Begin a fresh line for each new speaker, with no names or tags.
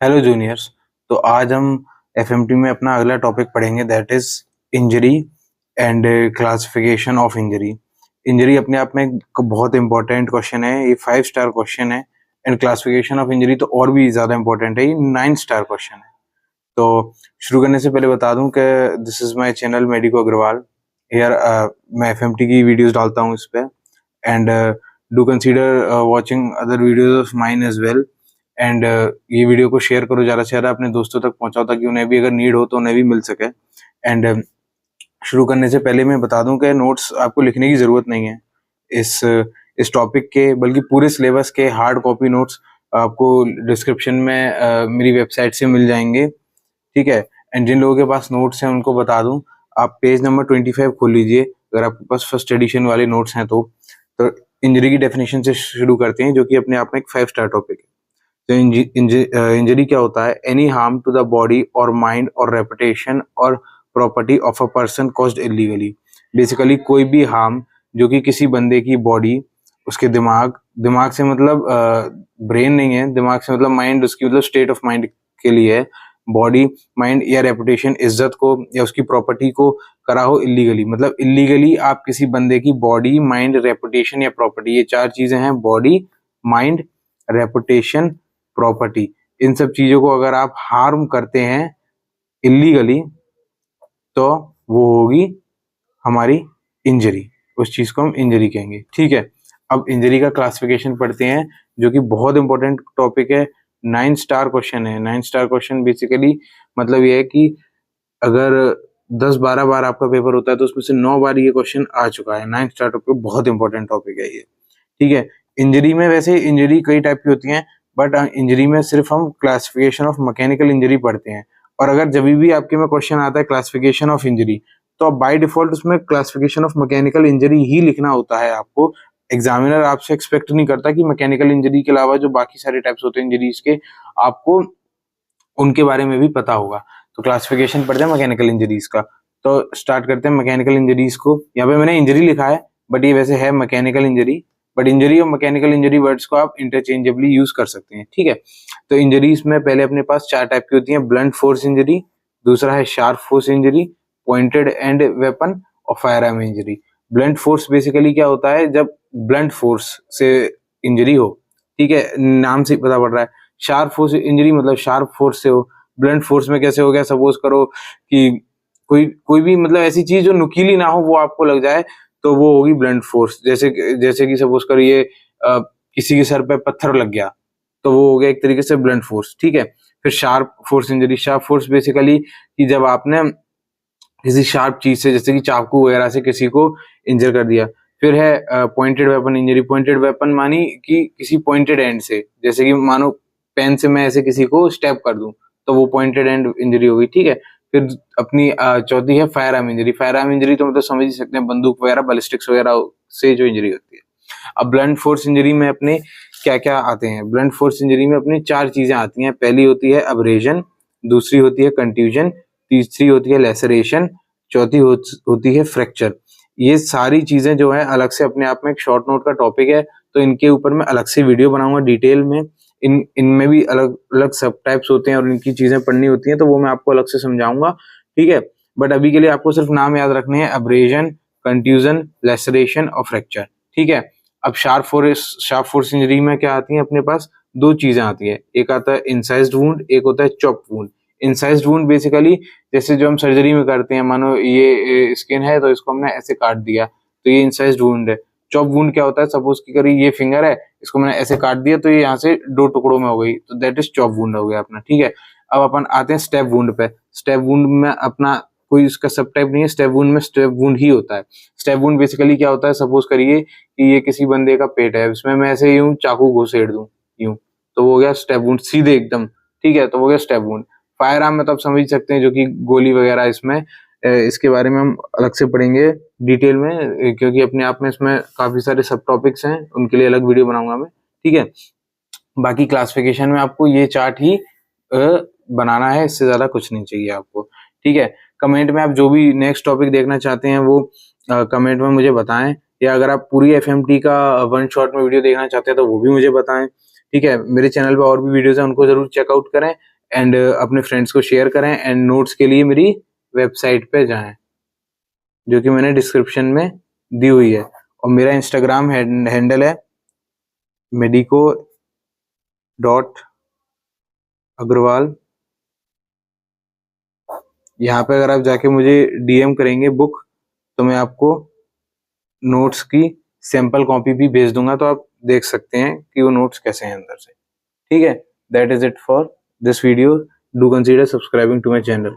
Hello juniors. तो आज हम एफएमटी में अपना अगला टॉपिक पढ़ेंगे, that is injury and classification of injury. Injury अपने आप में एक बहुत इंपॉर्टेंट क्वेश्चन है, ये 5 स्टार क्वेश्चन है। एंड क्लासिफिकेशन ऑफ इंजरी तो और भी ज्यादा इंपॉर्टेंट है, ये 9 स्टार क्वेश्चन है। तो शुरू करने से पहले बता दूं कि this is my channel medico Agarwal. यार मैं एफएमटी की वीडियोस डालता हूँ इस पे। And do consider watching other videos of mine as well. And ये वीडियो को शेयर करो, ज़्यादा से ज़्यादा अपने दोस्तों तक पहुंचाओ ताकि उन्हें भी अगर नीड हो तो उन्हें भी मिल सके। एंड शुरू करने से पहले मैं बता दूं कि नोट्स आपको लिखने की ज़रूरत नहीं है इस टॉपिक के, बल्कि पूरे सिलेबस के हार्ड कॉपी नोट्स आपको डिस्क्रिप्शन में मेरी वेबसाइट से मिल जाएंगे। ठीक है। एंड जिन लोगों के पास नोट्स हैं उनको बता दूं, आप पेज नंबर 25 खोल लीजिए अगर आपके पास फर्स्ट एडिशन वाले नोट्स हैं तो इंजरी की डेफिनेशन से शुरू करते हैं, जो कि अपने आप में एक 5 स्टार टॉपिक है। तो इंजरी क्या होता है? Any harm to the body और माइंड और रेपुटेशन और property of a person caused illegally. Basically कोई भी हार्म जो कि किसी बंदे की बॉडी, उसके दिमाग से मतलब ब्रेन नहीं है, दिमाग से मतलब माइंड, उसकी मतलब स्टेट ऑफ माइंड के लिए है। बॉडी, माइंड या रेपुटेशन, इज्जत को या उसकी प्रॉपर्टी को करा हो इलीगली। मतलब इलीगली आप किसी बंदे की बॉडी, माइंड, रेपुटेशन या प्रॉपर्टी, ये 4 चीजें हैं, बॉडी, माइंड, रेपुटेशन, प्रॉपर्टी, इन सब चीजों को अगर आप हार्म करते हैं इलीगली तो वो होगी हमारी इंजरी। उस चीज को हम इंजरी कहेंगे। ठीक है। अब इंजरी का क्लासिफिकेशन पढ़ते हैं, जो कि बहुत इंपॉर्टेंट टॉपिक है। 9 स्टार क्वेश्चन है। 9 स्टार क्वेश्चन बेसिकली मतलब ये है कि अगर 10-12 बार आपका पेपर होता है तो उसमें से 9 बार ये क्वेश्चन आ चुका है। 9 स्टार टॉपिक बहुत इंपॉर्टेंट टॉपिक है ये। ठीक है। इंजरी में वैसे इंजरी कई टाइप की होती हैं, बट इंजरी में सिर्फ हम क्लासिफिकेशन ऑफ मैकेनिकल इंजरी पढ़ते हैं। और अगर जब भी आपके में क्वेश्चन आता है क्लासिफिकेशन ऑफ इंजरी, तो अब बाय डिफॉल्ट उसमें क्लासिफिकेशन ऑफ मैकेनिकल इंजरी ही लिखना होता है आपको। एग्जामिनर आपसे एक्सपेक्ट नहीं करता कि मैकेनिकल इंजरी के अलावा जो बाकी सारे टाइप्स होते हैं इंजरीज के, आपको उनके बारे में भी पता होगा। तो क्लासिफिकेशन पढ़ते हैं मैकेनिकल इंजरीज का। तो स्टार्ट करते हैं मैकेनिकल इंजरीज को। यहाँ पे मैंने इंजरी लिखा है, बट ये वैसे है मैकेनिकल इंजरी। बट इंजरी और मैकेनिकल इंजरी वर्ड्स को आप इंटरचेंजेबली यूज कर सकते हैं। ठीक है। तो इंजरीज में पहले अपने पास 4 टाइप की होती हैं। ब्लंट फोर्स इंजरी, दूसरा है sharp force injury, pointed end weapon और firearm injury. Blunt force basically क्या होता है? जब ब्लंट फोर्स से इंजरी हो, ठीक है, नाम से पता पड़ रहा है। शार्प फोर्स इंजरी मतलब शार्प फोर्स से हो। ब्लंट फोर्स में कैसे हो गया? सपोज करो कि कोई भी मतलब ऐसी चीज जो नुकीली ना हो वो आपको लग जाए, तो वो होगी ब्लंट फोर्स। जैसे कि सपोज करिए किसी के सर पे पत्थर लग गया, तो वो हो गया एक तरीके से ब्लंट फोर्स। ठीक है। फिर sharp force injury. Sharp force basically कि जब आपने किसी शार्प चीज से, जैसे कि चाकू वगैरह से किसी को इंजर कर दिया। फिर है pointed weapon injury. Pointed weapon मानी कि किसी पॉइंटेड एंड से, जैसे कि मानो पेन से मैं ऐसे किसी को स्टैब कर दूं, तो वो पॉइंटेड एंड इंजरी होगी। ठीक है। फिर अपनी चौथी है fire arm injury. Fire arm injury तो मतलब समझ ही सकते हैं, बंदूक वगैरह, बैलिस्टिक्स वगैरह से जो इंजरी होती है। अब ब्लंट फोर्स इंजरी में अपने क्या क्या आते हैं? ब्लंट फोर्स इंजरी में अपनी 4 चीजें आती हैं। पहली होती है अब्रेजन, दूसरी होती है कंट्यूजन, तीसरी होती है लेसरेशन, चौथी होती है फ्रैक्चर। ये सारी चीजें जो है अलग से अपने आप में एक शॉर्ट नोट का टॉपिक है, तो इनके ऊपर मैं अलग से वीडियो बनाऊंगा डिटेल में। इनमें भी अलग अलग सब टाइप्स होते हैं और इनकी चीजें पढ़नी होती हैं, तो वो मैं आपको अलग से समझाऊंगा। ठीक है। बट अभी के लिए आपको सिर्फ नाम याद रखने हैं, अब्रेजन, कंट्यूजन, लेसरेशन और फ्रैक्चर। ठीक है। अब शार्प फोर्स इंजरी में क्या आती है अपने पास? 2 चीजें आती है। एक आता है इंसाइज्ड वुंड, एक होता है chop wound. Incised wound basically जैसे जो हम सर्जरी में करते हैं, मानो ये स्किन है तो इसको हमने ऐसे काट दिया, तो ये इंसाइज्ड वुंड है। चॉप वुंड क्या होता है? सपोज की करी ये फिंगर है, इसको मैंने ऐसे काट दिया तो ये यहाँ से 2 टुकड़ों में हो गई, तो दैट इज चॉप वुंड हो गया अपना। ठीक है। अब अपन आते हैं स्टेप वुंड पे। स्टेप वुंड में अपना कोई इसका सब टाइप नहीं है, स्टेप वुंड में स्टेप वुंड ही होता है। स्टेप वुंड बेसिकली क्या होता है? सपोज करिए कि ये किसी बंदे का पेट है, इसमें मैं ऐसे यूं चाकू घुसेड़ दूं यूं, तो वो हो गया स्टेप वुंड, सीधे एकदम। ठीक है। तो वो हो गया स्टेप वुंड। फायर आर्म में तो आप समझ सकते हैं, जो कि गोली वगैरह, इसमें इसके बारे में हम अलग से पढ़ेंगे डिटेल में, क्योंकि अपने आप में इसमें काफी सारे सब टॉपिक्स हैं, उनके लिए अलग वीडियो बनाऊंगा मैं। ठीक है। बाकी क्लासिफिकेशन में आपको ये चार्ट ही बनाना है, इससे ज्यादा कुछ नहीं चाहिए आपको। ठीक है। कमेंट में आप जो भी नेक्स्ट टॉपिक देखना चाहते हैं वो कमेंट में मुझे बताएं, या अगर आप पूरी एफएमटी का 1 शॉट में वीडियो देखना चाहते हैं तो वो भी मुझे बताएं। ठीक है। मेरे चैनल पे और भी वीडियोस हैं, उनको जरूर चेकआउट करें। एंड अपने फ्रेंड्स को शेयर करें एंड नोट्स के लिए मेरी वेबसाइट पे जाएं जो कि मैंने डिस्क्रिप्शन में दी हुई है। और मेरा इंस्टाग्राम हैंडल है medico.agrawal। यहाँ पे अगर आप जाके मुझे डीएम करेंगे बुक तो मैं आपको नोट्स की सैंपल कॉपी भी भेज दूंगा, तो आप देख सकते हैं कि वो नोट्स कैसे हैं अंदर से। ठीक है, that is it for this video. Do consider subscribing to my channel.